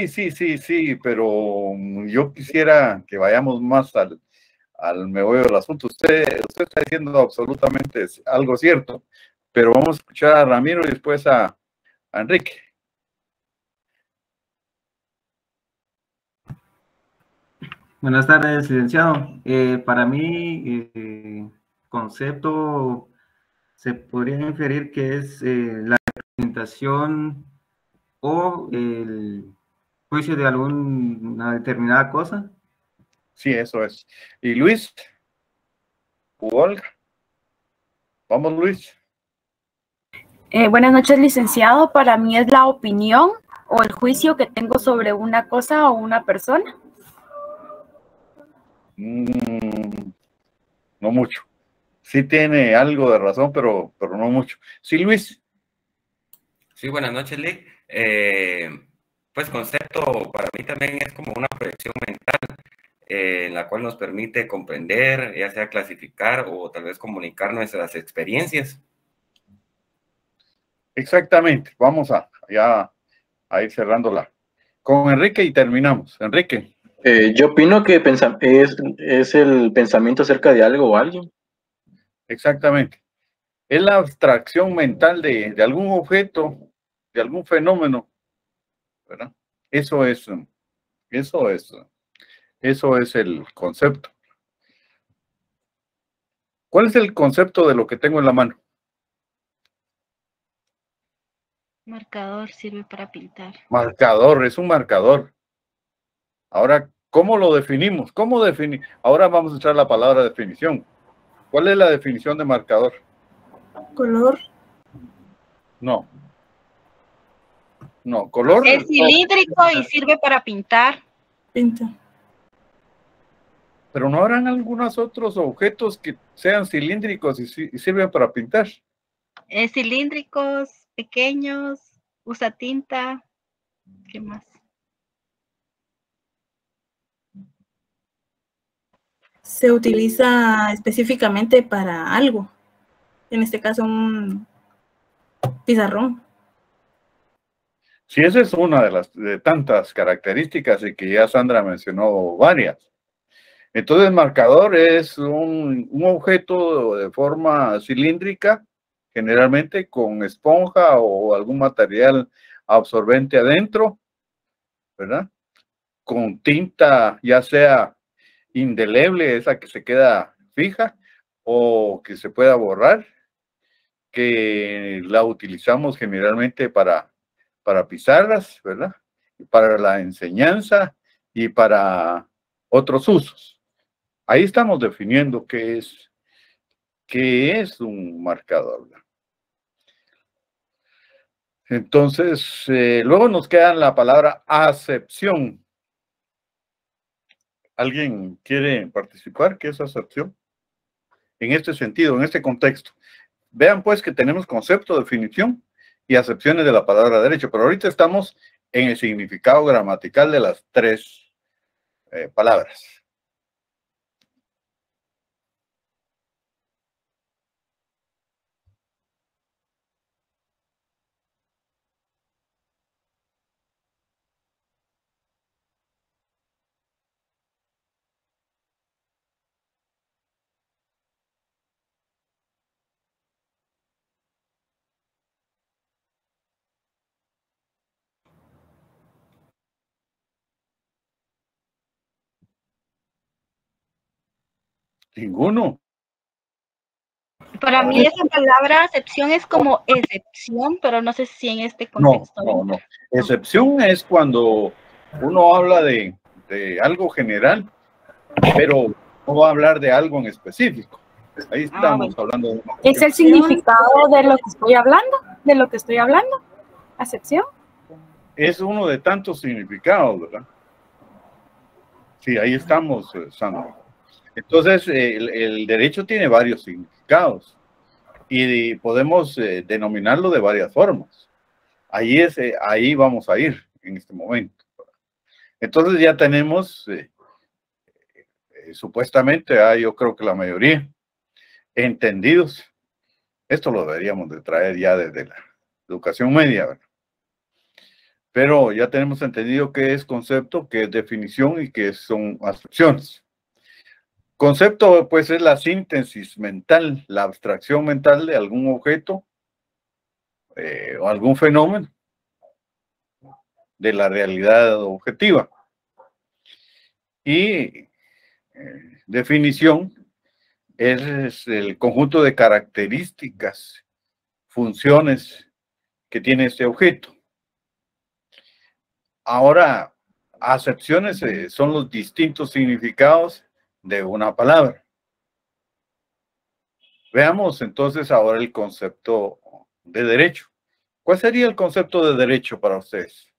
Sí, pero yo quisiera que vayamos más al meollo del asunto. Usted está diciendo absolutamente algo cierto, pero vamos a escuchar a Ramiro y después a Enrique. Buenas tardes, licenciado. Para mí, concepto se podría inferir que es la representación o el juicio de alguna determinada cosa. Sí, eso es. ¿Y Luis? ¿U Olga? Vamos, Luis. Buenas noches, licenciado. Para mí es la opinión o el juicio que tengo sobre una cosa o una persona. No mucho. Sí tiene algo de razón, pero no mucho. Sí, Luis. Sí, buenas noches, Lick. Pues concepto para mí también es como una proyección mental en la cual nos permite comprender, ya sea clasificar o tal vez comunicar nuestras experiencias. Exactamente. Vamos a ir cerrándola. Con Enrique y terminamos. Enrique. Yo opino que es el pensamiento acerca de algo o alguien. Exactamente. Es la abstracción mental de algún objeto, de algún fenómeno, ¿verdad? Eso es el concepto. ¿Cuál es el concepto de lo que tengo en la mano? Marcador sirve para pintar. Marcador, es un marcador. Ahora, ¿cómo lo definimos? Ahora vamos a echar la palabra definición. ¿Cuál es la definición de marcador? Color. No, color. Es cilíndrico y sirve para pintar. Pinta. Pero ¿no habrán algunos otros objetos que sean cilíndricos y sirven para pintar? Cilíndricos, pequeños, usa tinta. ¿Qué más? Se utiliza específicamente para algo. En este caso, un pizarrón. Sí, esa es una de tantas características y que ya Sandra mencionó varias. Entonces, el marcador es un objeto de forma cilíndrica, generalmente con esponja o algún material absorbente adentro, ¿verdad? Con tinta, ya sea indeleble, esa que se queda fija, o que se pueda borrar, que la utilizamos generalmente para pizarras, ¿verdad? Para la enseñanza y para otros usos. Ahí estamos definiendo qué es un marcador. Entonces, luego nos queda la palabra acepción. ¿Alguien quiere participar? ¿Qué es acepción? En este sentido, en este contexto. Vean pues que tenemos concepto, definición y acepciones de la palabra derecho, pero ahorita estamos en el significado gramatical de las tres palabras. Ninguno. Para mí esa palabra acepción es como excepción, pero no sé si en este contexto. No. Excepción es cuando uno habla de algo general, pero no va a hablar de algo en específico. Ahí estamos hablando de una ¿Es el significado de lo que estoy hablando? ¿Acepción? Es uno de tantos significados, ¿verdad? Sí, ahí estamos, Sandra. Entonces, el derecho tiene varios significados y podemos denominarlo de varias formas. Ahí vamos a ir en este momento. Entonces ya tenemos, supuestamente, yo creo que la mayoría, entendidos. Esto lo deberíamos de traer ya desde la educación media, ¿verdad? Pero ya tenemos entendido qué es concepto, qué es definición y qué son acepciones. Concepto, pues, es la síntesis mental, la abstracción mental de algún objeto o algún fenómeno de la realidad objetiva. Y definición es el conjunto de características, funciones que tiene este objeto. Ahora, acepciones son los distintos significados de una palabra. Veamos entonces ahora el concepto de derecho. ¿Cuál sería el concepto de derecho para ustedes?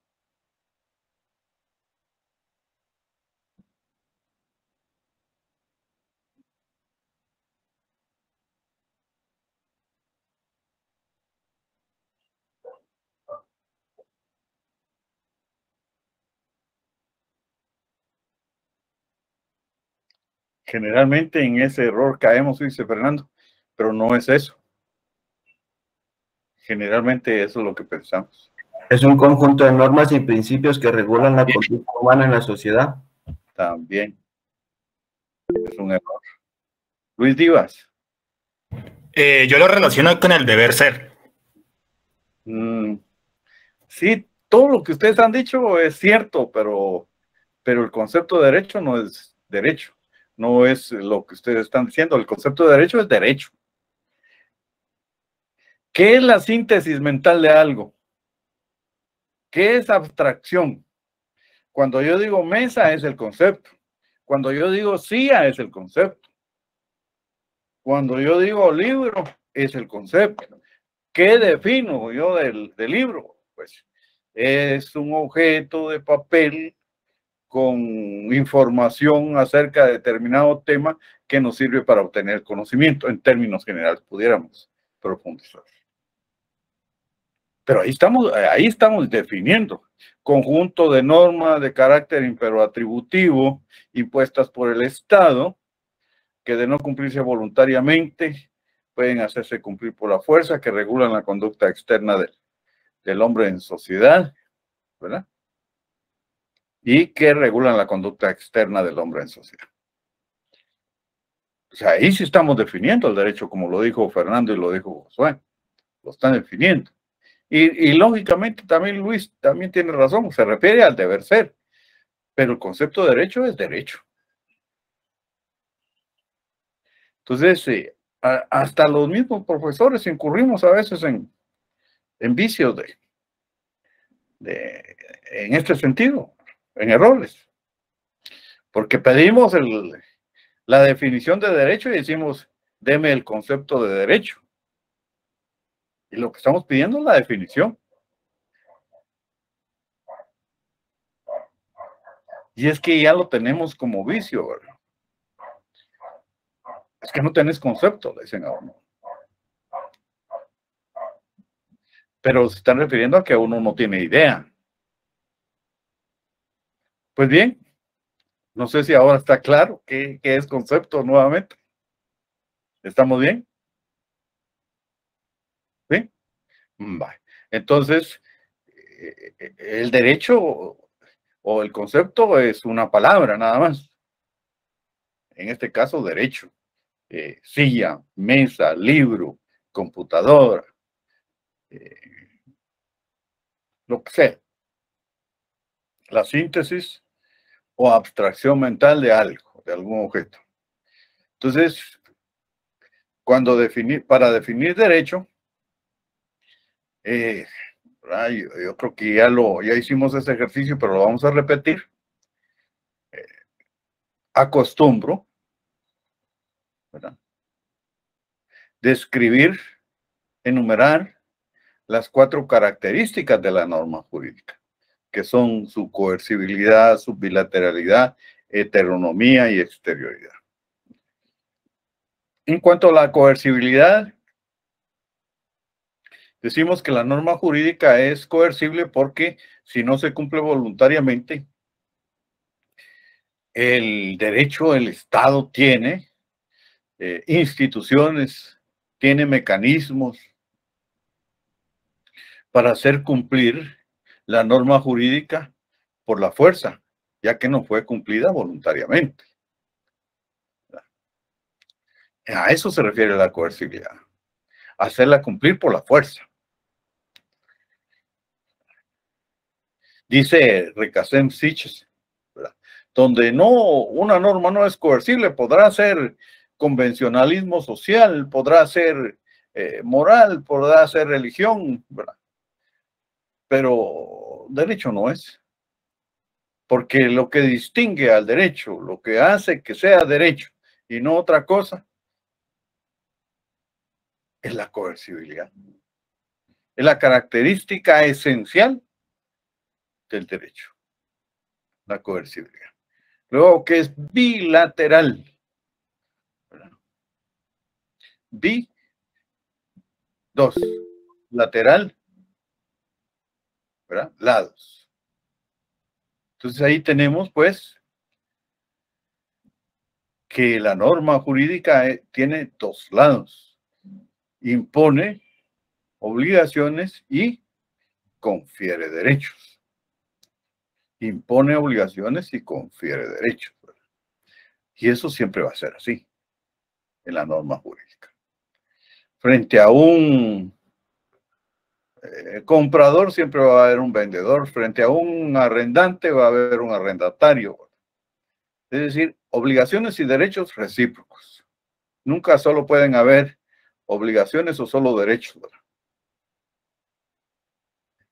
Generalmente en ese error caemos, dice Fernando, pero no es eso. Generalmente eso es lo que pensamos. Es un conjunto de normas y principios que regulan la conducta humana en la sociedad. También es un error. Luis Divas. Yo lo relaciono con el deber ser. Sí, todo lo que ustedes han dicho es cierto, pero el concepto de derecho no es derecho. No es lo que ustedes están diciendo. El concepto de derecho es derecho. ¿Qué es la síntesis mental de algo? ¿Qué es abstracción? Cuando yo digo mesa es el concepto. Cuando yo digo silla es el concepto. Cuando yo digo libro es el concepto. ¿Qué defino yo del libro? Pues es un objeto de papel con información acerca de determinado tema que nos sirve para obtener conocimiento. En términos generales pudiéramos profundizar. Pero ahí estamos definiendo conjunto de normas de carácter imperatributivo impuestas por el Estado que de no cumplirse voluntariamente pueden hacerse cumplir por la fuerza, que regulan la conducta externa del hombre en sociedad, ¿verdad? Y que regulan la conducta externa del hombre en sociedad. O sea, ahí sí estamos definiendo el derecho, como lo dijo Fernando y lo dijo Josué. Lo están definiendo. Y lógicamente también Luis también tiene razón, se refiere al deber ser, pero el concepto de derecho es derecho. Entonces, hasta los mismos profesores incurrimos a veces en vicios en este sentido, en errores, porque pedimos la definición de derecho y decimos, deme el concepto de derecho. Y lo que estamos pidiendo es la definición. Y es que ya lo tenemos como vicio, ¿verdad? Es que no tenés concepto, le dicen a uno. Pero se están refiriendo a que uno no tiene idea. Pues bien, no sé si ahora está claro qué es concepto nuevamente. ¿Estamos bien? ¿Sí? Vale. Entonces, el derecho o el concepto es una palabra nada más. En este caso, derecho. Silla, mesa, libro, computadora, lo que sea. La síntesis o abstracción mental de algo, de algún objeto. Entonces, para definir derecho, yo creo que ya hicimos ese ejercicio, pero lo vamos a repetir. Acostumbro, ¿verdad?, describir, enumerar las 4 características de la norma jurídica, que son su coercibilidad, su bilateralidad, heteronomía y exterioridad. En cuanto a la coercibilidad, decimos que la norma jurídica es coercible porque si no se cumple voluntariamente, el derecho, el Estado tiene instituciones, tiene mecanismos para hacer cumplir la norma jurídica por la fuerza, ya que no fue cumplida voluntariamente. A eso se refiere la coercibilidad, hacerla cumplir por la fuerza. Dice Recasem Siches, donde una norma no es coercible, podrá ser convencionalismo social, podrá ser moral, podrá ser religión, ¿verdad? Pero derecho no es. Porque lo que distingue al derecho, lo que hace que sea derecho y no otra cosa, es la coercibilidad. Es la característica esencial del derecho, la coercibilidad. Luego, que es bilateral. Dos, lateral, ¿verdad? Lados. Entonces ahí tenemos pues que la norma jurídica tiene dos lados. Impone obligaciones y confiere derechos. Impone obligaciones y confiere derechos. Y eso siempre va a ser así en la norma jurídica. Frente a un comprador siempre va a haber un vendedor, frente a un arrendante va a haber un arrendatario. Es decir, obligaciones y derechos recíprocos. Nunca solo pueden haber obligaciones o solo derechos, ¿verdad?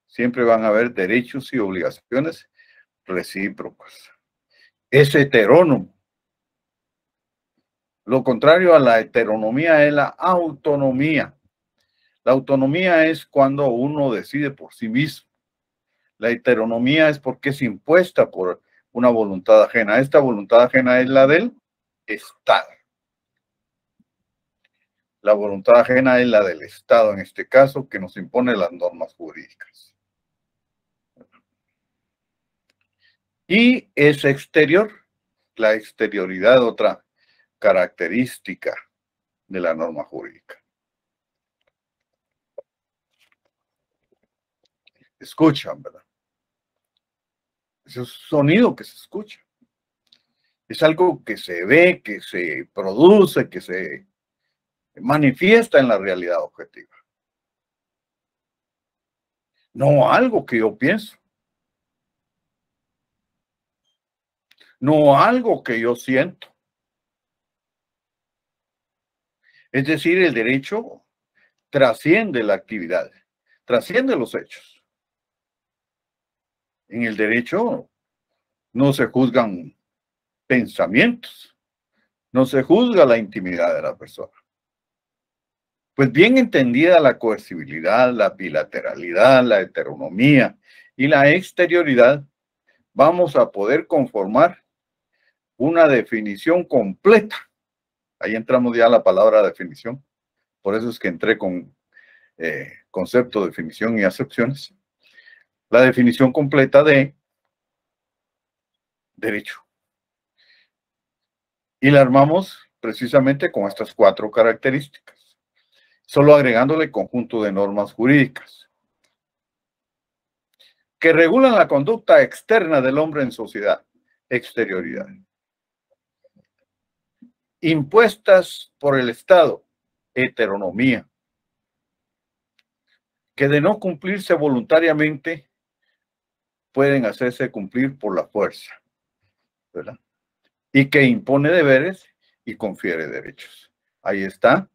Siempre van a haber derechos y obligaciones recíprocos. Es heterónomo. Lo contrario a la heteronomía es la autonomía. La autonomía es cuando uno decide por sí mismo. La heteronomía es porque es impuesta por una voluntad ajena. Esta voluntad ajena es la del Estado. La voluntad ajena es la del Estado, en este caso, que nos impone las normas jurídicas. Y es exterior. La exterioridad, otra característica de la norma jurídica. Escuchan, ¿verdad? Es un sonido que se escucha. Es algo que se ve, que se produce, que se manifiesta en la realidad objetiva. No algo que yo pienso. No algo que yo siento. Es decir, el derecho trasciende la actividad, trasciende los hechos. En el derecho no se juzgan pensamientos, no se juzga la intimidad de la persona. Pues bien entendida la coercibilidad, la bilateralidad, la heteronomía y la exterioridad, vamos a poder conformar una definición completa. Ahí entramos ya a la palabra definición. Por eso es que entré con concepto, definición y acepciones. La definición completa de derecho. Y la armamos precisamente con estas 4 características, solo agregándole conjunto de normas jurídicas que regulan la conducta externa del hombre en sociedad, exterioridad. Impuestas por el Estado, heteronomía, que de no cumplirse voluntariamente pueden hacerse cumplir por la fuerza, ¿verdad? Y que impone deberes y confiere derechos. Ahí está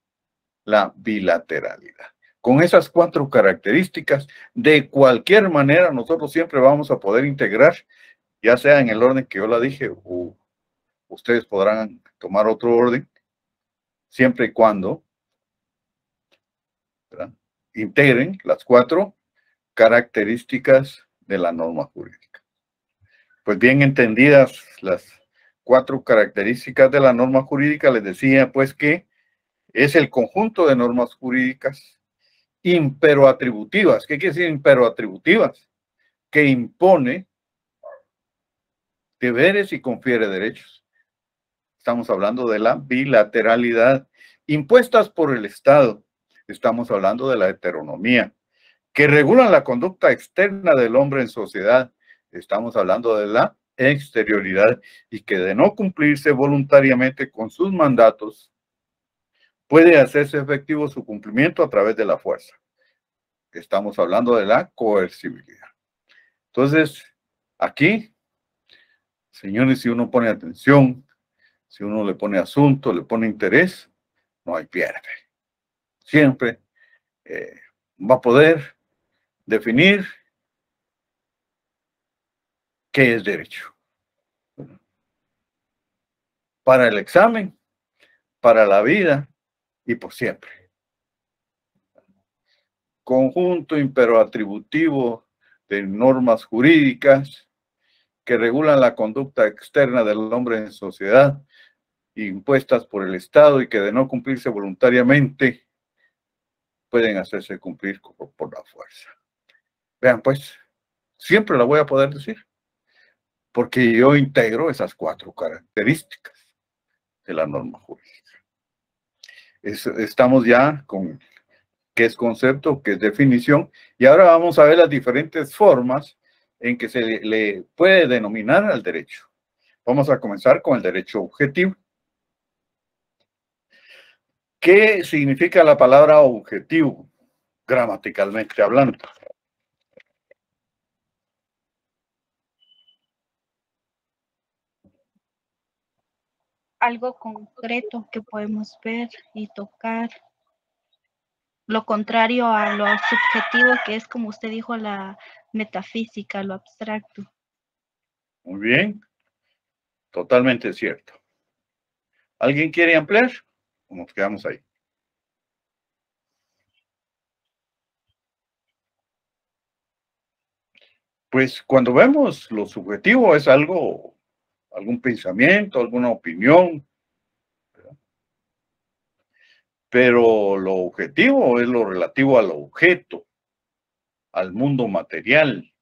la bilateralidad. Con esas 4 características, de cualquier manera, nosotros siempre vamos a poder integrar, ya sea en el orden que yo la dije, o ustedes podrán tomar otro orden, siempre y cuando, ¿verdad?, integren las 4 características de la norma jurídica. Pues bien entendidas las 4 características de la norma jurídica, les decía pues que es el conjunto de normas jurídicas imperoatributivas. ¿Qué quiere decir imperoatributivas? Que impone deberes y confiere derechos. Estamos hablando de la bilateralidad. Impuestas por el Estado. Estamos hablando de la heteronomía, que regulan la conducta externa del hombre en sociedad. Estamos hablando de la exterioridad, y que de no cumplirse voluntariamente con sus mandatos, puede hacerse efectivo su cumplimiento a través de la fuerza. Estamos hablando de la coercibilidad. Entonces, aquí, señores, si uno pone atención, si uno le pone asunto, le pone interés, no hay pierde. Siempre va a poder definir qué es derecho. Para el examen, para la vida y por siempre. Conjunto imperatributivo de normas jurídicas que regulan la conducta externa del hombre en sociedad, impuestas por el Estado y que de no cumplirse voluntariamente pueden hacerse cumplir por la fuerza. Vean pues, siempre la voy a poder decir, porque yo integro esas 4 características de la norma jurídica. Estamos ya con qué es concepto, qué es definición, y ahora vamos a ver las diferentes formas en que se le puede denominar al derecho. Vamos a comenzar con el derecho objetivo. ¿Qué significa la palabra objetivo, gramaticalmente hablando? Algo concreto que podemos ver y tocar. Lo contrario a lo subjetivo, que es, como usted dijo, la metafísica, lo abstracto. Muy bien, totalmente cierto. ¿Alguien quiere ampliar? ¿O nos quedamos ahí? Pues cuando vemos lo subjetivo es algo, algún pensamiento, alguna opinión, ¿verdad? Pero lo objetivo es lo relativo al objeto, al mundo material,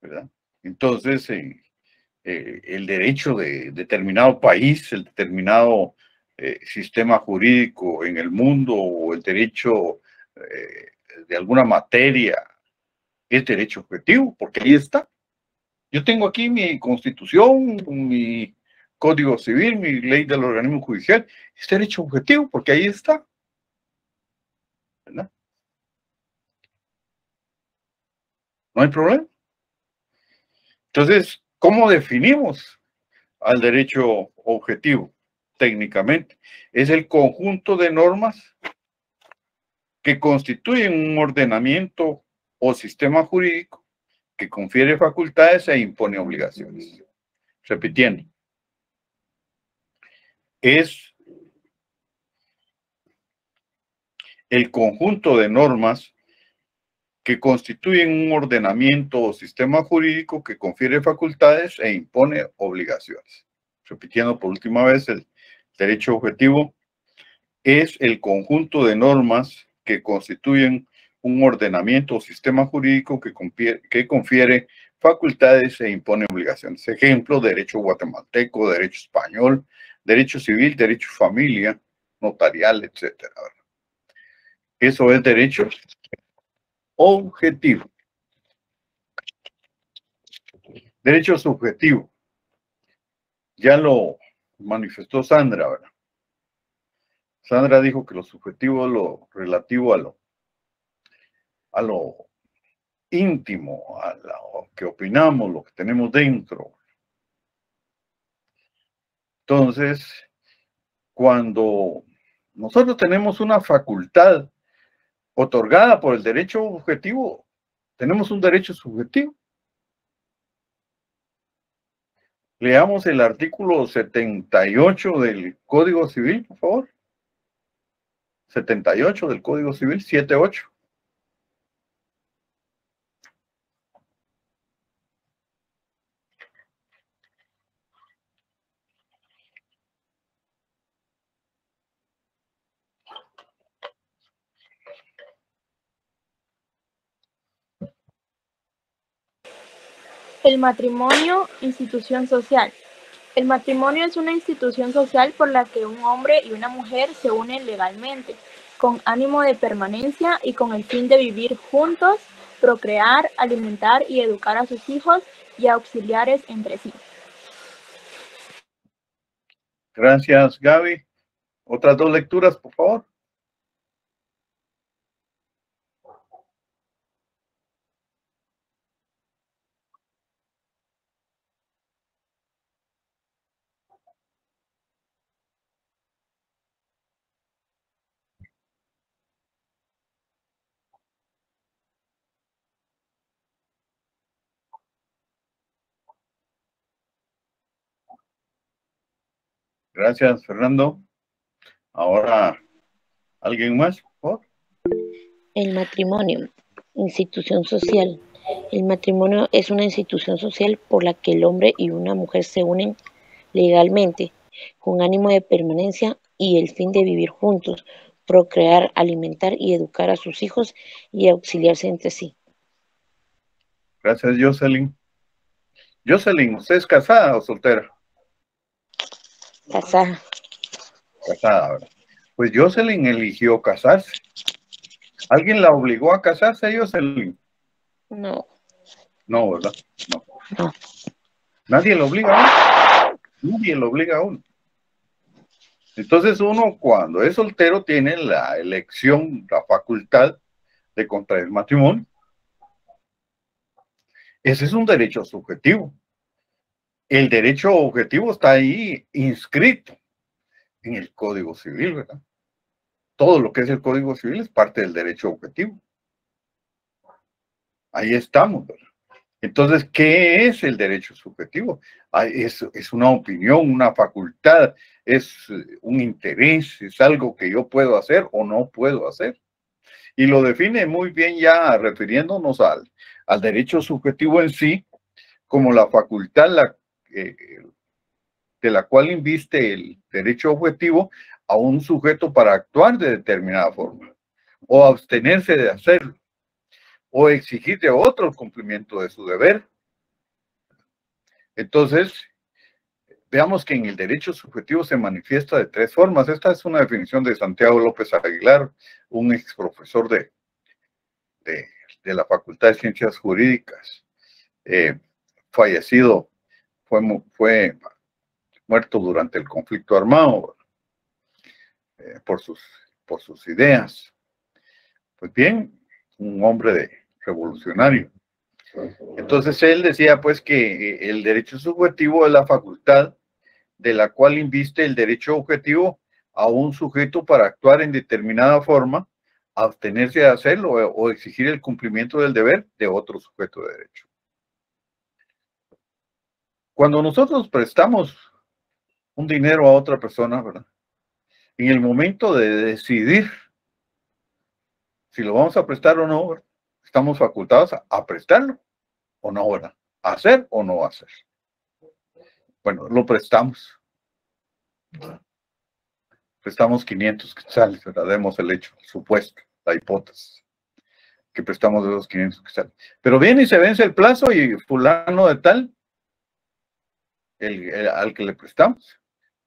¿verdad? Entonces, el derecho de determinado país, el determinado sistema jurídico en el mundo, o el derecho de alguna materia, es derecho objetivo, porque ahí está. Yo tengo aquí mi constitución, mi código civil, mi ley del organismo judicial, es derecho objetivo, porque ahí está, ¿verdad? No hay problema. Entonces, ¿cómo definimos al derecho objetivo? Técnicamente, es el conjunto de normas que constituyen un ordenamiento o sistema jurídico que confiere facultades e impone obligaciones. Repitiendo, es el conjunto de normas que constituyen un ordenamiento o sistema jurídico que confiere facultades e impone obligaciones. Repitiendo por última vez, el derecho objetivo es el conjunto de normas que constituyen un ordenamiento o sistema jurídico que confiere facultades e impone obligaciones. Ejemplo, derecho guatemalteco, derecho español, derecho civil, derecho familia, notarial, etc. Eso es derecho objetivo. Derecho subjetivo. Ya lo manifestó Sandra, ¿verdad? Sandra dijo que lo subjetivo es lo relativo a lo íntimo, a lo que opinamos, lo que tenemos dentro. Entonces, cuando nosotros tenemos una facultad otorgada por el derecho objetivo, tenemos un derecho subjetivo. Leamos el artículo 78 del Código Civil, por favor. 78 del Código Civil, 78. El matrimonio, institución social. El matrimonio es una institución social por la que un hombre y una mujer se unen legalmente, con ánimo de permanencia y con el fin de vivir juntos, procrear, alimentar y educar a sus hijos y auxiliares entre sí. Gracias, Gaby. Otras dos lecturas, por favor. Gracias, Fernando. Ahora, ¿alguien más, por favor? El matrimonio, institución social. El matrimonio es una institución social por la que el hombre y una mujer se unen legalmente, con ánimo de permanencia y el fin de vivir juntos, procrear, alimentar y educar a sus hijos y auxiliarse entre sí. Gracias, Jocelyn. Jocelyn, ¿usted es casada o soltera? Casada. Casada, ¿verdad? Pues Jocelyn eligió casarse. ¿Alguien la obligó a casarse, Jocelyn? No. No, ¿verdad? No. No. Nadie lo obliga a uno. Nadie lo obliga a uno. Entonces uno cuando es soltero tiene la elección, la facultad de contraer matrimonio. Ese es un derecho subjetivo. El derecho objetivo está ahí inscrito en el Código Civil, ¿verdad? Todo lo que es el Código Civil es parte del derecho objetivo. Ahí estamos, ¿verdad? Entonces, ¿qué es el derecho subjetivo? Es una opinión, una facultad, es un interés, es algo que yo puedo hacer o no puedo hacer. Y lo define muy bien ya refiriéndonos al derecho subjetivo en sí, como la facultad de la cual inviste el derecho objetivo a un sujeto para actuar de determinada forma, o abstenerse de hacerlo, o exigir de otro el cumplimiento de su deber. Entonces, veamos que en el derecho subjetivo se manifiesta de tres formas. Esta es una definición de Santiago López Aguilar, un ex profesor de la Facultad de Ciencias Jurídicas, fallecido, fue muerto durante el conflicto armado por sus ideas. Pues bien, un hombre revolucionario. Entonces él decía pues que el derecho subjetivo es la facultad de la cual inviste el derecho objetivo a un sujeto para actuar en determinada forma, abstenerse de hacerlo o exigir el cumplimiento del deber de otro sujeto de derecho. Cuando nosotros prestamos un dinero a otra persona, ¿verdad? En el momento de decidir si lo vamos a prestar o no, ¿verdad? Estamos facultados a prestarlo o no, ¿verdad? A hacer o no hacer. Bueno, lo prestamos. Prestamos 500 quetzales, ¿verdad? Demos el hecho, el supuesto, la hipótesis, que prestamos esos 500 quetzales. Pero viene y se vence el plazo y fulano de tal, al que le prestamos,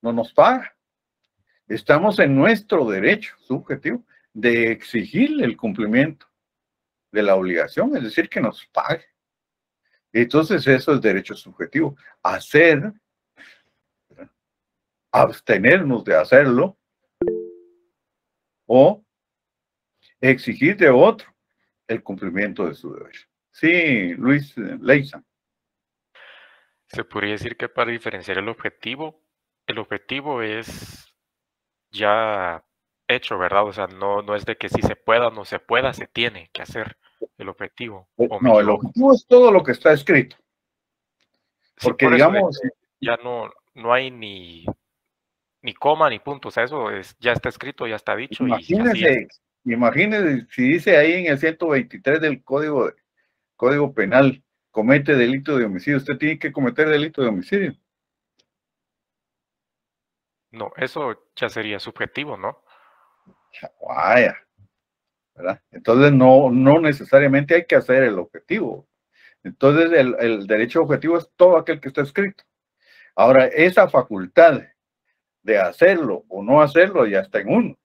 no nos paga. Estamos en nuestro derecho subjetivo de exigirle el cumplimiento de la obligación, es decir, que nos pague. Entonces eso es derecho subjetivo. Hacer, abstenernos de hacerlo o exigir de otro el cumplimiento de su deber. Sí, Luis Leiza. Se podría decir que para diferenciar el objetivo es ya hecho, ¿verdad? O sea, no es de que si se pueda o no se pueda, se tiene que hacer el objetivo. No, el objetivo es todo lo que está escrito. Porque sí, por digamos... ya no hay ni coma ni punto, o sea, eso ya está escrito, ya está dicho. Imagínese si dice ahí en el 123 del Código Penal, comete delito de homicidio, usted tiene que cometer delito de homicidio. No, eso ya sería subjetivo, ¿no? Vaya, ¿verdad? Entonces no necesariamente hay que hacer el objetivo. Entonces el derecho objetivo es todo aquel que está escrito. Ahora, esa facultad de hacerlo o no hacerlo ya está en uno.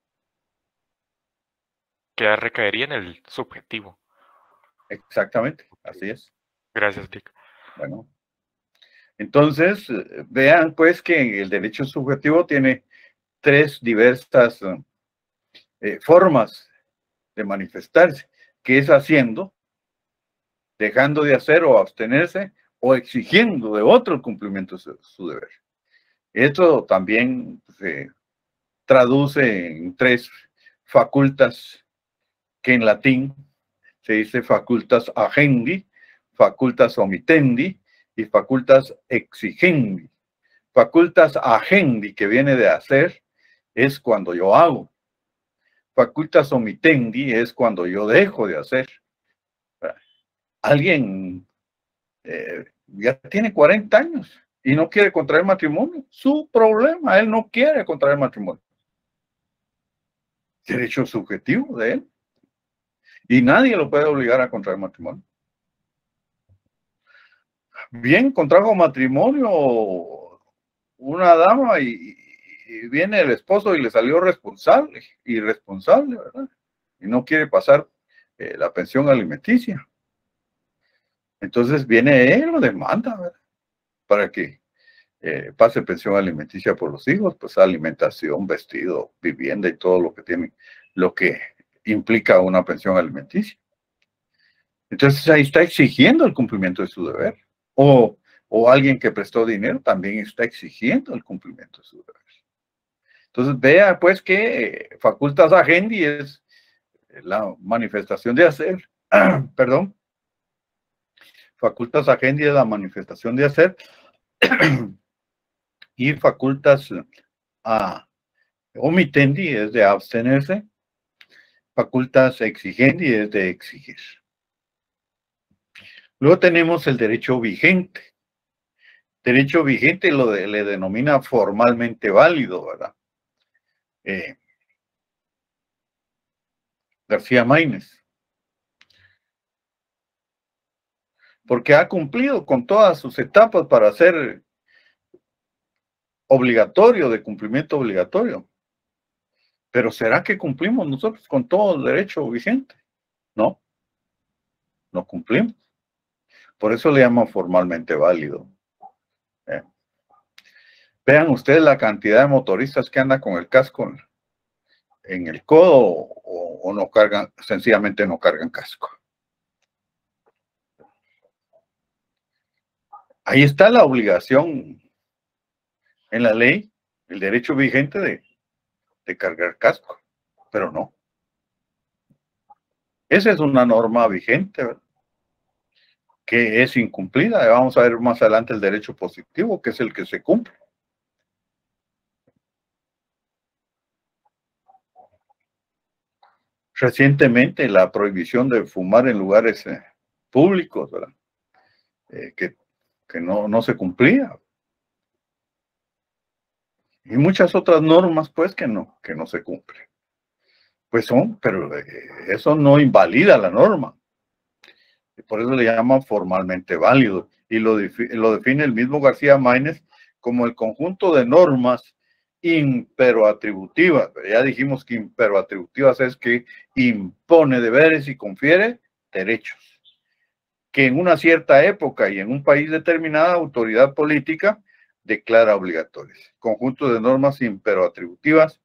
Que ya recaería en el subjetivo. Exactamente, así es. Gracias, Dick. Bueno, entonces, vean pues que el derecho subjetivo tiene tres diversas formas de manifestarse, que es haciendo, dejando de hacer o abstenerse, o exigiendo de otro el cumplimiento de su deber. Esto también se traduce en tres facultas, que en latín se dice facultas agendi, facultas omitendi y facultas exigendi. Facultas agendi, que viene de hacer, es cuando yo hago. Facultas omitendi es cuando yo dejo de hacer. Alguien ya tiene 40 años y no quiere contraer matrimonio. Su problema, él no quiere contraer matrimonio. Derecho subjetivo de él. Y nadie lo puede obligar a contraer matrimonio. Bien, contrajo matrimonio una dama y viene el esposo y le salió irresponsable, ¿verdad? Y no quiere pasar la pensión alimenticia. Entonces viene él, lo demanda, ¿verdad? Para que pase pensión alimenticia por los hijos, pues alimentación, vestido, vivienda y todo lo que tiene, lo que implica una pensión alimenticia. Entonces ahí está exigiendo el cumplimiento de su deber. O alguien que prestó dinero también está exigiendo el cumplimiento de su deber. Entonces vea pues que facultas agendi es la manifestación de hacer, perdón, facultas agendi es la manifestación de hacer, y facultas omitendi es de abstenerse, facultas exigendi es de exigir. Luego tenemos el derecho vigente. Derecho vigente le denomina formalmente válido, ¿verdad? García Maínez. Porque ha cumplido con todas sus etapas para ser obligatorio, de cumplimiento obligatorio. Pero ¿será que cumplimos nosotros con todo el derecho vigente? No, no cumplimos. Por eso le llaman formalmente válido. Vean ustedes la cantidad de motoristas que andan con el casco en el codo o no cargan, sencillamente no cargan casco. Ahí está la obligación en la ley, el derecho vigente de cargar casco, pero no. Esa es una norma vigente, ¿verdad? Que es incumplida. Vamos a ver más adelante el derecho positivo, que es el que se cumple. Recientemente la prohibición de fumar en lugares públicos, ¿verdad? Que no se cumplía. Y muchas otras normas, pues, que no se cumplen. Pues pero eso no invalida la norma. Y por eso le llaman formalmente válido. Y lo define el mismo García Maínez como el conjunto de normas imperoatributivas. Ya dijimos que imperoatributivas es que impone deberes y confiere derechos. Que en una cierta época y en un país determinada autoridad política declara obligatorias. Conjunto de normas imperoatributivas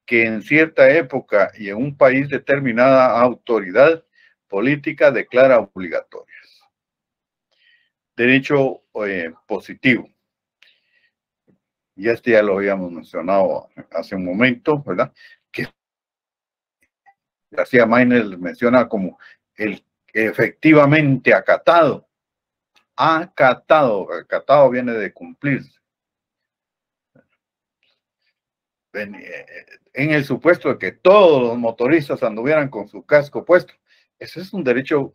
que en cierta época y en un país determinada autoridad política declara obligatorias. Derecho positivo. Y ya lo habíamos mencionado hace un momento, ¿verdad? Que García Maínez menciona como el efectivamente acatado. Acatado viene de cumplirse. En el supuesto de que todos los motoristas anduvieran con su casco puesto. Ese es un derecho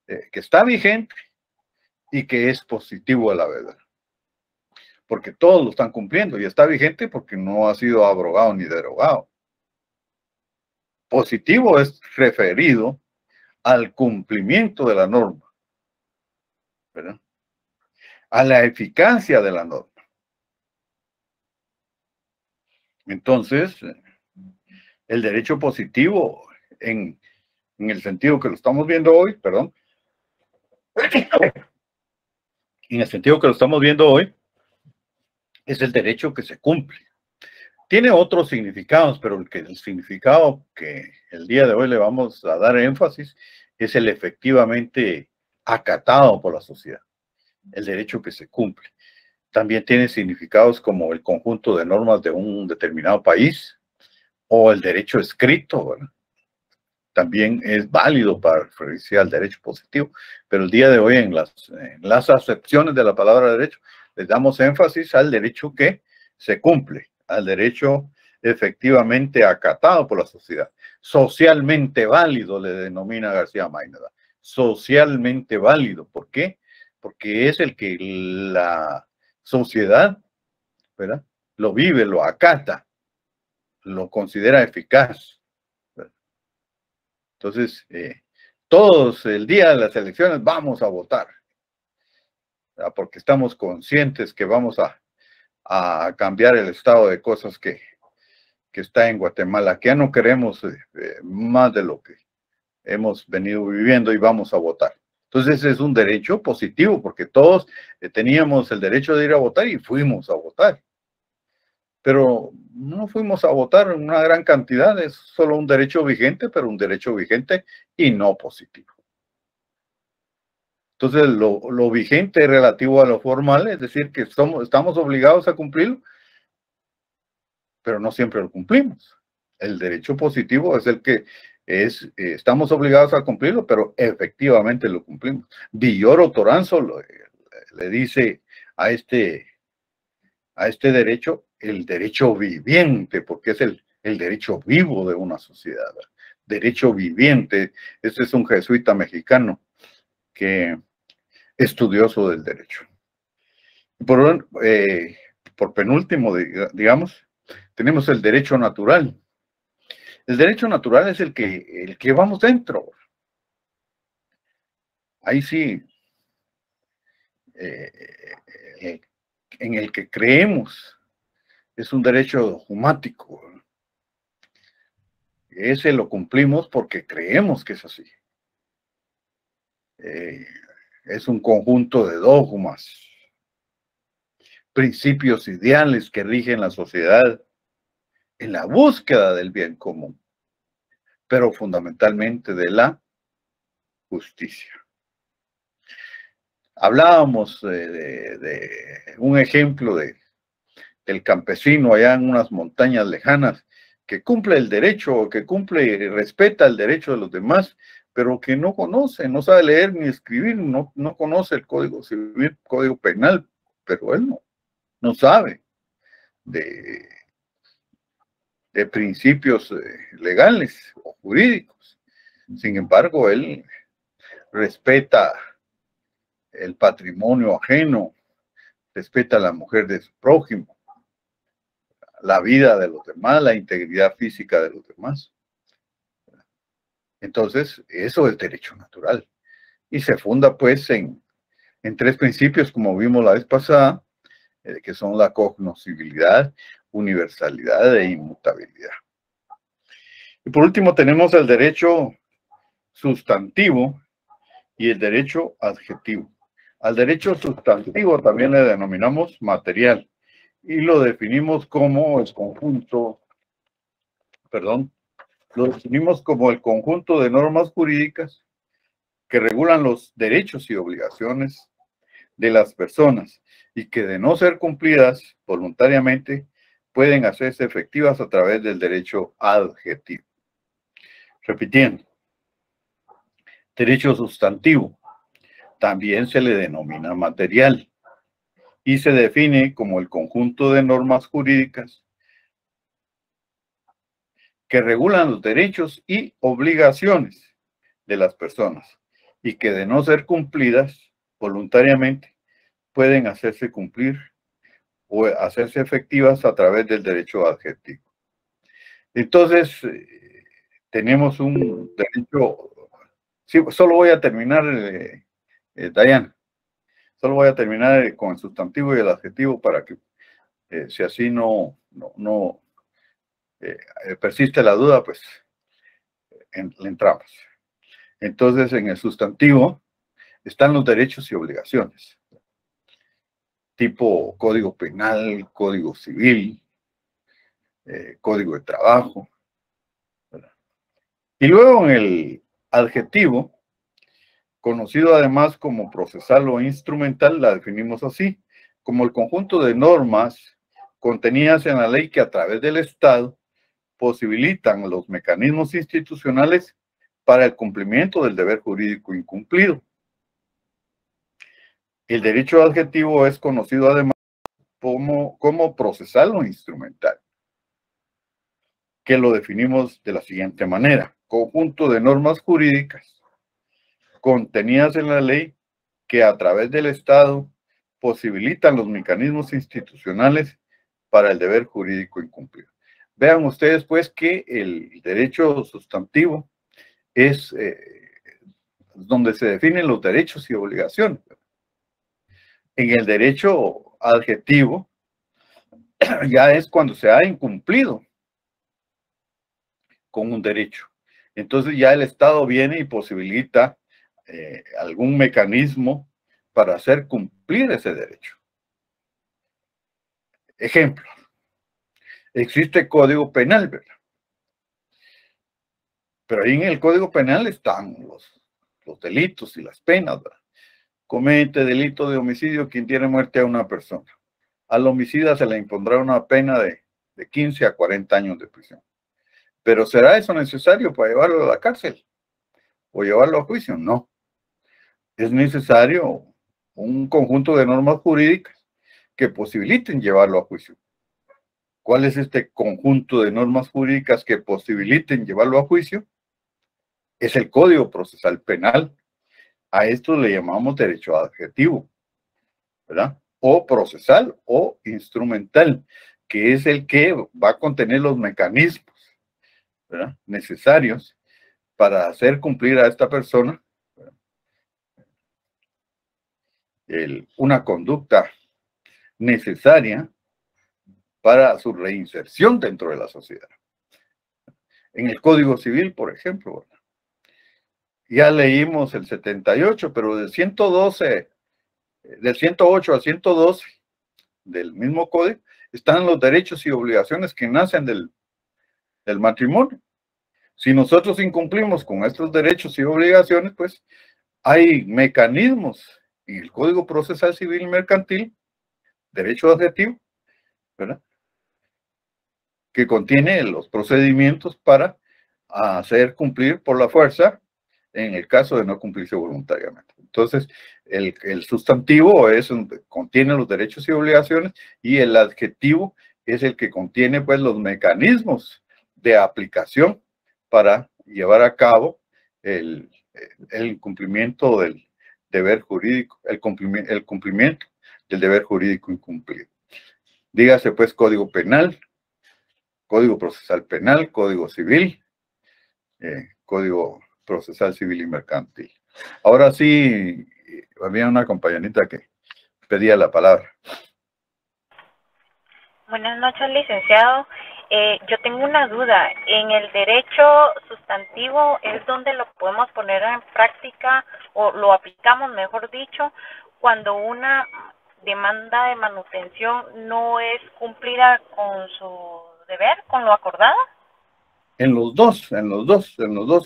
que está vigente y que es positivo a la verdad. Porque todos lo están cumpliendo y está vigente porque no ha sido abrogado ni derogado. Positivo es referido al cumplimiento de la norma, ¿verdad? A la eficacia de la norma. Entonces, el derecho positivo en el sentido que lo estamos viendo hoy, perdón, en el sentido que lo estamos viendo hoy, es el derecho que se cumple. Tiene otros significados, pero el significado que el día de hoy le vamos a dar énfasis es el efectivamente acatado por la sociedad, el derecho que se cumple. También tiene significados como el conjunto de normas de un determinado país o el derecho escrito, ¿verdad? También es válido para referirse al derecho positivo, pero el día de hoy en las acepciones de la palabra derecho les damos énfasis al derecho que se cumple, al derecho efectivamente acatado por la sociedad. Socialmente válido le denomina García Maínard. Socialmente válido. ¿Por qué? Porque es el que la sociedad, ¿verdad?, lo vive, lo acata, lo considera eficaz. ¿Verdad? Entonces, todos el día de las elecciones vamos a votar, ¿verdad?, porque estamos conscientes que vamos a cambiar el estado de cosas que está en Guatemala, que ya no queremos más de lo que hemos venido viviendo y vamos a votar. Entonces es un derecho positivo porque todos teníamos el derecho de ir a votar y fuimos a votar. Pero no fuimos a votar en una gran cantidad, es solo un derecho vigente, pero un derecho vigente y no positivo. Entonces lo vigente relativo a lo formal, es decir, que estamos obligados a cumplirlo, pero no siempre lo cumplimos. El derecho positivo es el que estamos obligados a cumplirlo, pero efectivamente lo cumplimos. Villoro Toranzo le dice a este derecho el derecho viviente, porque es el derecho vivo de una sociedad. Derecho viviente. Este es un jesuita mexicano que estudioso del derecho. Por penúltimo, digamos, tenemos el derecho natural. El derecho natural es el que vamos dentro. Ahí sí, en el que creemos, es un derecho dogmático. Ese lo cumplimos porque creemos que es así. Es un conjunto de dogmas, principios ideales que rigen la sociedad en la búsqueda del bien común, pero fundamentalmente de la justicia. Hablábamos de un ejemplo del campesino allá en unas montañas lejanas que cumple el derecho, que cumple y respeta el derecho de los demás, pero que no conoce, no sabe leer ni escribir, no conoce el Código Civil, Código Penal, pero él no sabe de principios legales o jurídicos. Sin embargo, él respeta el patrimonio ajeno, respeta a la mujer de su prójimo, la vida de los demás, la integridad física de los demás. Entonces, eso es derecho natural. Y se funda, pues, en tres principios, como vimos la vez pasada, que son la cognoscibilidad, universalidad e inmutabilidad. Y por último tenemos el derecho sustantivo y el derecho adjetivo. Al derecho sustantivo también le denominamos material y lo definimos como el conjunto, lo definimos como el conjunto de normas jurídicas que regulan los derechos y obligaciones de las personas y que de no ser cumplidas voluntariamente pueden hacerse efectivas a través del derecho adjetivo. Repitiendo, derecho sustantivo también se le denomina material y se define como el conjunto de normas jurídicas que regulan los derechos y obligaciones de las personas y que de no ser cumplidas voluntariamente pueden hacerse cumplir o hacerse efectivas a través del derecho adjetivo. Entonces, tenemos un derecho, sí, solo voy a terminar, Diana, solo voy a terminar con el sustantivo y el adjetivo para que, si así no persiste la duda, pues le entramos. Entonces, en el sustantivo están los derechos y obligaciones, tipo código penal, código civil, código de trabajo, ¿verdad? Y luego en el adjetivo, conocido además como procesal o instrumental, la definimos así, como el conjunto de normas contenidas en la ley que a través del Estado posibilitan los mecanismos institucionales para el cumplimiento del deber jurídico incumplido. El derecho adjetivo es conocido además como procesal o instrumental, que lo definimos de la siguiente manera: conjunto de normas jurídicas contenidas en la ley que a través del Estado posibilitan los mecanismos institucionales para el deber jurídico incumplido. Vean ustedes pues que el derecho sustantivo es donde se definen los derechos y obligaciones. En el derecho adjetivo ya es cuando se ha incumplido con un derecho. Entonces ya el Estado viene y posibilita algún mecanismo para hacer cumplir ese derecho. Ejemplo, existe Código Penal, ¿verdad? Pero ahí en el Código Penal están los delitos y las penas, ¿verdad? Comete delito de homicidio quien tiene muerte a una persona. Al homicida se le impondrá una pena de 15 a 40 años de prisión. ¿Pero será eso necesario para llevarlo a la cárcel? ¿O llevarlo a juicio? No. Es necesario un conjunto de normas jurídicas que posibiliten llevarlo a juicio. ¿Cuál es este conjunto de normas jurídicas que posibiliten llevarlo a juicio? Es el Código Procesal Penal. A esto le llamamos derecho adjetivo, ¿verdad? O procesal o instrumental, que es el que va a contener los mecanismos, ¿verdad?, necesarios para hacer cumplir a esta persona, ¿verdad?, una conducta necesaria para su reinserción dentro de la sociedad. En el Código Civil, por ejemplo, ¿verdad?, ya leímos el 78, pero del 112, del 108 al 112 del mismo código, están los derechos y obligaciones que nacen del matrimonio. Si nosotros incumplimos con estos derechos y obligaciones, pues hay mecanismos en el Código Procesal Civil y Mercantil, derecho adjetivo, ¿verdad?, que contiene los procedimientos para hacer cumplir por la fuerza en el caso de no cumplirse voluntariamente. Entonces, el sustantivo contiene los derechos y obligaciones, y el adjetivo es el que contiene pues los mecanismos de aplicación para llevar a cabo el cumplimiento del deber jurídico, el cumplimiento del deber jurídico incumplido. Dígase pues Código Penal, Código Procesal Penal, Código Civil, Código Procesal Civil y Mercantil. Ahora sí, había una compañerita que pedía la palabra. Buenas noches, licenciado. Yo tengo una duda. En el derecho sustantivo es donde lo podemos poner en práctica, o lo aplicamos, mejor dicho, cuando una demanda de manutención no es cumplida con su deber, con lo acordado. En los dos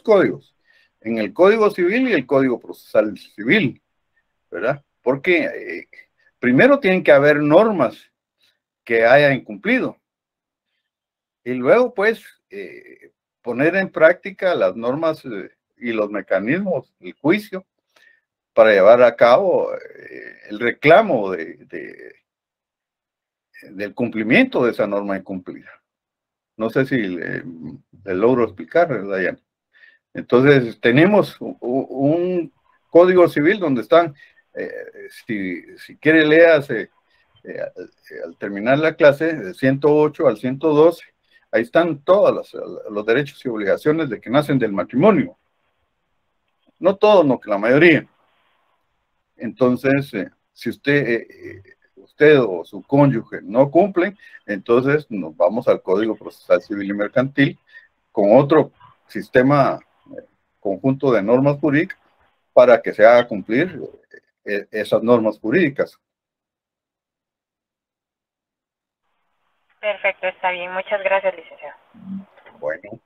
códigos. En el Código Civil y el Código Procesal Civil, ¿verdad? Porque primero tienen que haber normas que hayan incumplido, y luego pues poner en práctica las normas y los mecanismos, el juicio, para llevar a cabo el reclamo del cumplimiento de esa norma incumplida. No sé si le logro explicar, Dayana. Entonces, tenemos un Código Civil donde están, si quiere léase al terminar la clase, de 108 al 112, ahí están todos los derechos y obligaciones de que nacen del matrimonio. No todos, no, la mayoría. Entonces, si usted o su cónyuge no cumplen, entonces nos vamos al Código Procesal Civil y Mercantil con otro sistema conjunto de normas jurídicas para que se haga cumplir esas normas jurídicas. Perfecto, está bien. Muchas gracias, licenciado. Bueno.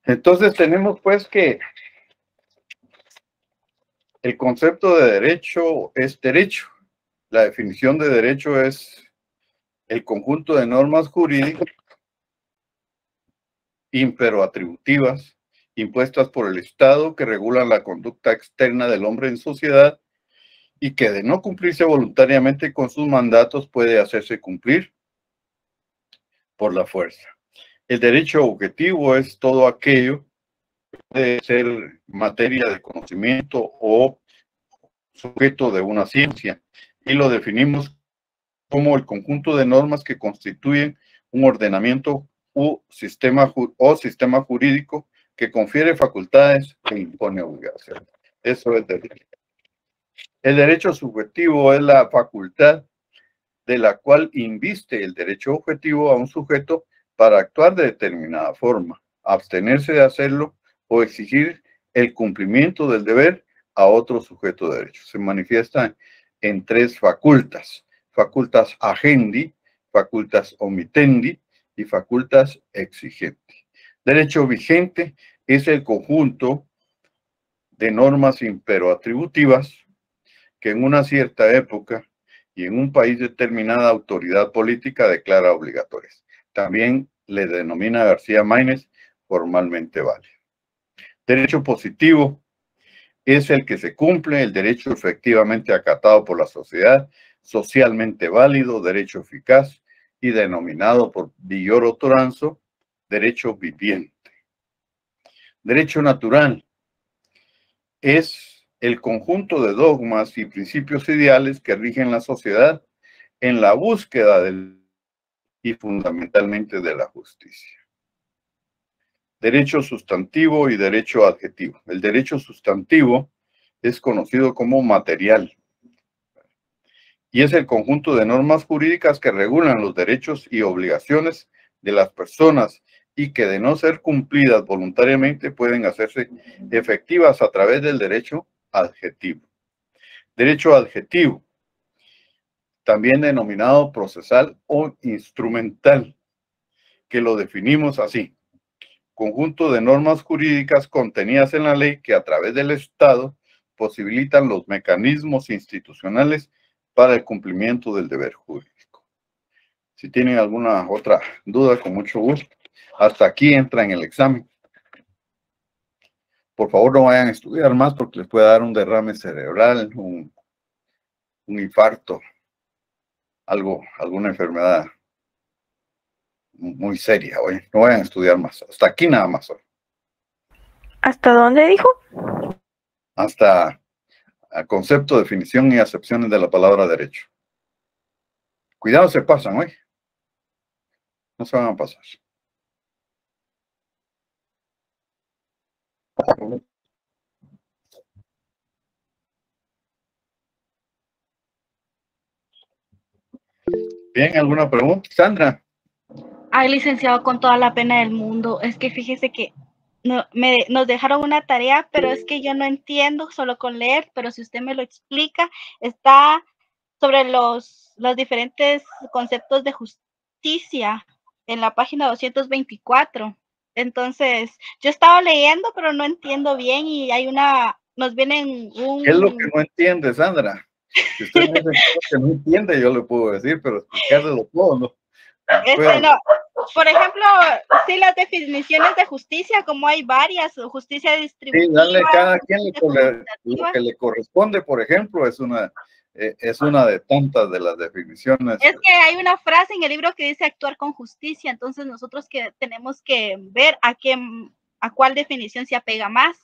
Entonces tenemos pues que el concepto de derecho es derecho. La definición de derecho es el conjunto de normas jurídicas imperoatributivas impuestas por el Estado que regulan la conducta externa del hombre en sociedad y que de no cumplirse voluntariamente con sus mandatos puede hacerse cumplir por la fuerza. El derecho objetivo es todo aquello que puede ser materia de conocimiento o sujeto de una ciencia y lo definimos como el conjunto de normas que constituyen un ordenamiento u sistema jurídico que confiere facultades e impone obligaciones. Eso es derecho. El derecho subjetivo es la facultad de la cual inviste el derecho objetivo a un sujeto para actuar de determinada forma, abstenerse de hacerlo o exigir el cumplimiento del deber a otro sujeto de derecho. Se manifiesta en tres facultas: facultas agendi, facultas omitendi y facultas exigenti. Derecho vigente es el conjunto de normas imperoatributivas que en una cierta época y en un país determinada autoridad política declara obligatorias. También le denomina García Maínez formalmente válido. Derecho positivo es el que se cumple, el derecho efectivamente acatado por la sociedad, socialmente válido, derecho eficaz y denominado por Villoro Toranzo, derecho viviente. Derecho natural es el conjunto de dogmas y principios ideales que rigen la sociedad en la búsqueda y fundamentalmente de la justicia. Derecho sustantivo y derecho adjetivo. El derecho sustantivo es conocido como material y es el conjunto de normas jurídicas que regulan los derechos y obligaciones de las personas y que de no ser cumplidas voluntariamente pueden hacerse efectivas a través del derecho adjetivo. Derecho adjetivo, también denominado procesal o instrumental, que lo definimos así: conjunto de normas jurídicas contenidas en la ley que a través del Estado posibilitan los mecanismos institucionales para el cumplimiento del deber jurídico. Si tienen alguna otra duda, con mucho gusto. Hasta aquí entra en el examen. Por favor, no vayan a estudiar más porque les puede dar un derrame cerebral, un infarto, alguna enfermedad muy seria hoy. No vayan a estudiar más. Hasta aquí nada más hoy. ¿Hasta dónde dijo? Hasta el concepto, definición y acepciones de la palabra derecho. Cuidado, se pasan hoy. No se van a pasar. Bien, ¿alguna pregunta? Sandra. Ay, licenciado, con toda la pena del mundo. Es que fíjese que nos dejaron una tarea, pero es que yo no entiendo solo con leer, pero si usted me lo explica, está sobre los diferentes conceptos de justicia en la página 224. Entonces, yo estaba leyendo, pero no entiendo bien y nos vienen un... ¿Qué es lo que no entiende, Sandra? Si usted me dice que no entiende, yo le puedo decir, pero explicarle todo, ¿no? Por ejemplo, sí, las definiciones de justicia, como hay varias, justicia distributiva. Sí, darle a cada quien lo que le corresponde, por ejemplo, es una de tantas de las definiciones. Es que hay una frase en el libro que dice actuar con justicia, entonces nosotros tenemos que ver a cuál definición se apega más,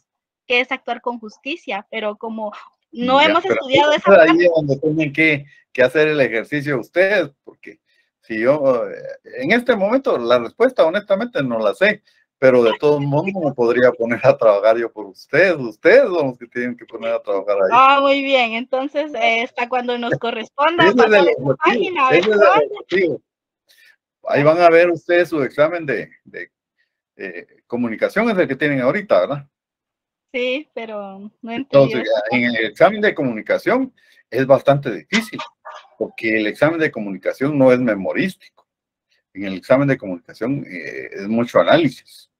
que es actuar con justicia, pero como no hemos estudiado esa parte. Ahí es donde tienen que hacer el ejercicio ustedes, porque si yo, en este momento, la respuesta honestamente no la sé, pero de todos modos me podría poner a trabajar yo por ustedes. Ustedes son los que tienen que poner a trabajar ahí. Ah, muy bien. Entonces, hasta cuando nos corresponda pasar esta página. ahí van a ver ustedes su examen de comunicación, es el que tienen ahorita, ¿verdad? Sí, pero no Entonces, entendí. en el examen de comunicación es bastante difícil, porque el examen de comunicación no es memorístico. En el examen de comunicación es mucho análisis,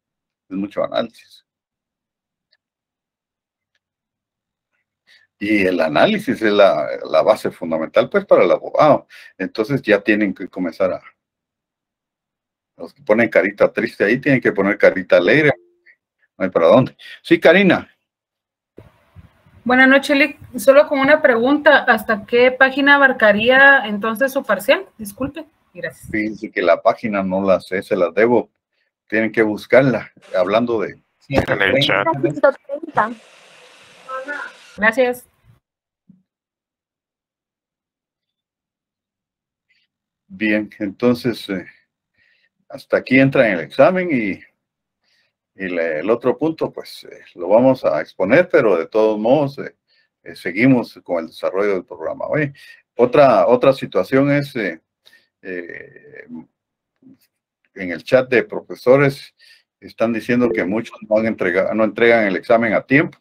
es mucho análisis. Y el análisis es la base fundamental, pues, para el abogado. Entonces ya tienen que comenzar a... Los que ponen carita triste ahí tienen que poner carita alegre. No hay para dónde. Sí, Karina. Buenas noches, Lick. Solo con una pregunta, ¿hasta qué página abarcaría entonces su parcial? Disculpe. Gracias. Fíjense que la página no la sé, se las debo. Tienen que buscarla, hablando de... En el chat. 130. Gracias. Bien, entonces, hasta aquí entra en el examen y el otro punto, pues, lo vamos a exponer, pero de todos modos, seguimos con el desarrollo del programa. Oye, otra situación es, en el chat de profesores, están diciendo que muchos no entregan el examen a tiempo.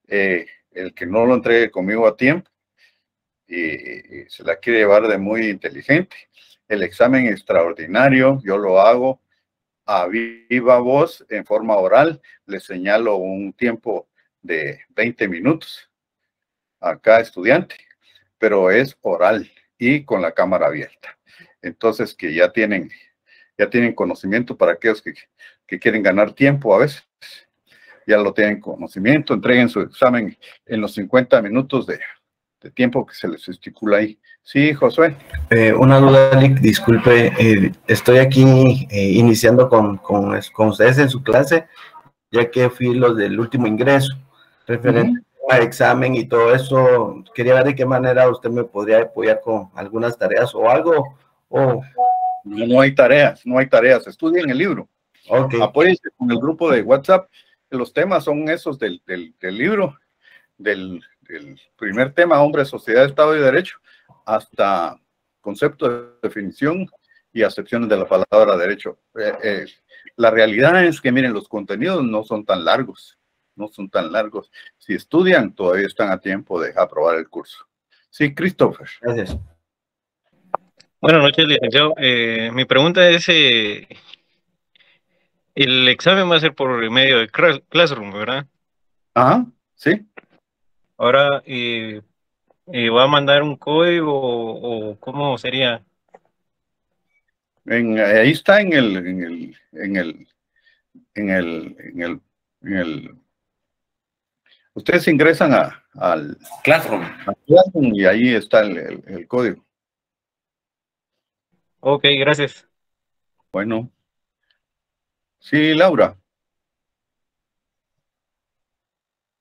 El que no lo entregue conmigo a tiempo y se la quiere llevar de muy inteligente. El examen extraordinario yo lo hago a viva voz, en forma oral. Le señalo un tiempo de 20 minutos a cada estudiante, pero es oral y con la cámara abierta. Entonces, que ya tienen conocimiento para aquellos que quieren ganar tiempo a veces. Ya lo tienen conocimiento, entreguen su examen en los 50 minutos de tiempo que se les estipula ahí. Sí, Josué. Una duda, Lick, disculpe, estoy aquí iniciando con ustedes en su clase, ya que fui los del último ingreso, referente a examen y todo eso. Quería ver de qué manera usted me podría apoyar con algunas tareas o algo. No hay tareas, estudien el libro. Okay. Apóyense con el grupo de WhatsApp. Los temas son esos del libro, del primer tema, hombre, sociedad, Estado y Derecho, hasta concepto de definición y acepciones de la palabra derecho. La realidad es que, miren, los contenidos no son tan largos, Si estudian, todavía están a tiempo de aprobar el curso. Sí, Christopher. Gracias. Buenas noches, licenciado. Mi pregunta es, el examen va a ser por medio de Classroom, ¿verdad? Ajá, sí. Ahora, ¿va a mandar un código o cómo sería? Ahí está en el ustedes ingresan al Classroom. Y ahí está el código. Ok, gracias. Bueno. Sí, Laura.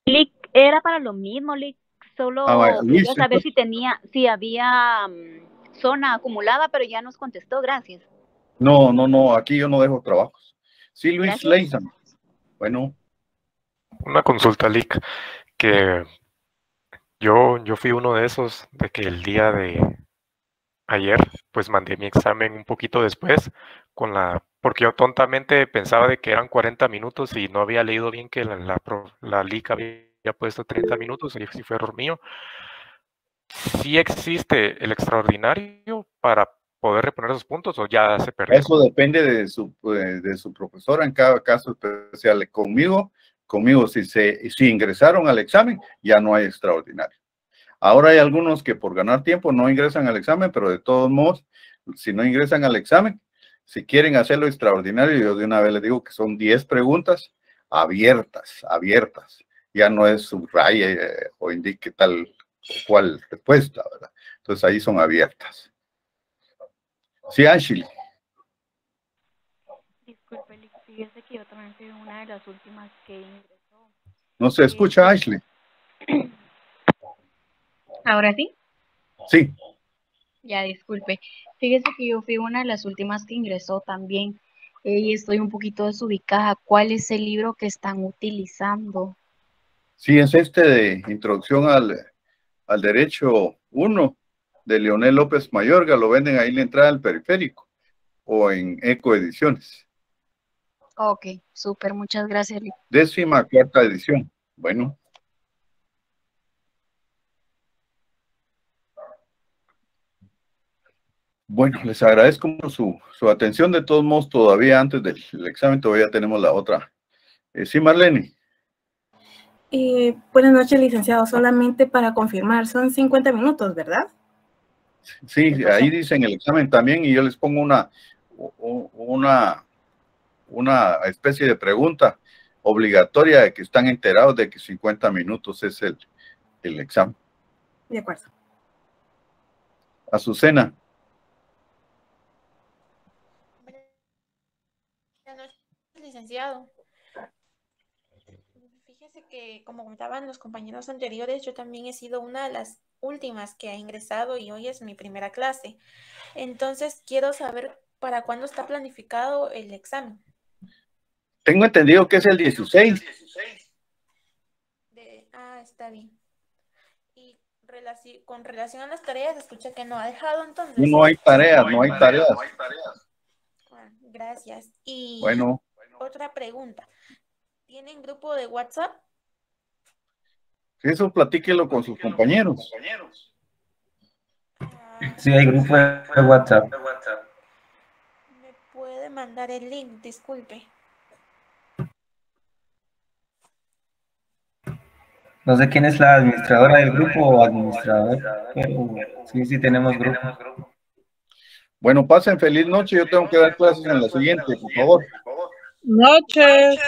Lick, era para lo mismo, Lick. Solo quería saber si había zona acumulada, pero ya nos contestó, gracias. No, aquí yo no dejo trabajos. Sí, Luis Leizan. Bueno. Una consulta, Lick, que yo fui uno de esos, de que el día de ayer, pues mandé mi examen un poquito después, porque yo tontamente pensaba de que eran 40 minutos y no había leído bien que la Lick había puesto 30 minutos, y si fue error mío. ¿Sí existe el extraordinario para poder reponer esos puntos o ya se perdió? Eso depende de su profesora en cada caso especial. Conmigo si ingresaron al examen, ya no hay extraordinario. Ahora hay algunos que por ganar tiempo no ingresan al examen, pero de todos modos, si no ingresan al examen, si quieren hacerlo extraordinario, yo de una vez les digo que son 10 preguntas abiertas. Ya no es subraye o indique tal cual respuesta, ¿verdad? Entonces ahí son abiertas. Sí, Ashley. Disculpe, fíjese que yo también fui una de las últimas que ingresó. ¿No se escucha, Ashley? ¿Ahora sí? Sí. Ya, disculpe. Fíjese que yo fui una de las últimas que ingresó también y estoy un poquito desubicada. ¿Cuál es el libro que están utilizando? Sí, es de Introducción al Derecho 1 de Leonel López Mayorga. Lo venden ahí en la entrada del periférico. o en Ecoediciones. Ok, súper, muchas gracias. 14ª edición. Bueno. Bueno, les agradezco su atención. De todos modos, todavía antes del examen, todavía tenemos la otra. Sí, Marlene. Buenas noches, licenciado. Solamente para confirmar, son 50 minutos, ¿verdad? Sí, ahí dicen el examen también y yo les pongo una especie de pregunta obligatoria de que están enterados de que 50 minutos es el examen. De acuerdo. Azucena. Buenas noches, licenciado. Fíjese que, como comentaban los compañeros anteriores, yo también he sido una de las últimas que ha ingresado y hoy es mi primera clase. Entonces, quiero saber para cuándo está planificado el examen. Tengo entendido que es el 16. Está bien. Y con relación a las tareas, escuché que no ha dejado, entonces. No hay tareas, no hay tareas. Gracias. Y bueno. Otra pregunta. ¿Tienen grupo de WhatsApp? Eso platíquelo con sus compañeros. Sí, hay grupo de WhatsApp. ¿Me puede mandar el link? Disculpe. No sé quién es la administradora del grupo o administrador, pero sí tenemos grupo. Bueno, pasen feliz noche. Yo tengo que dar clases en la siguiente, por favor. Noches.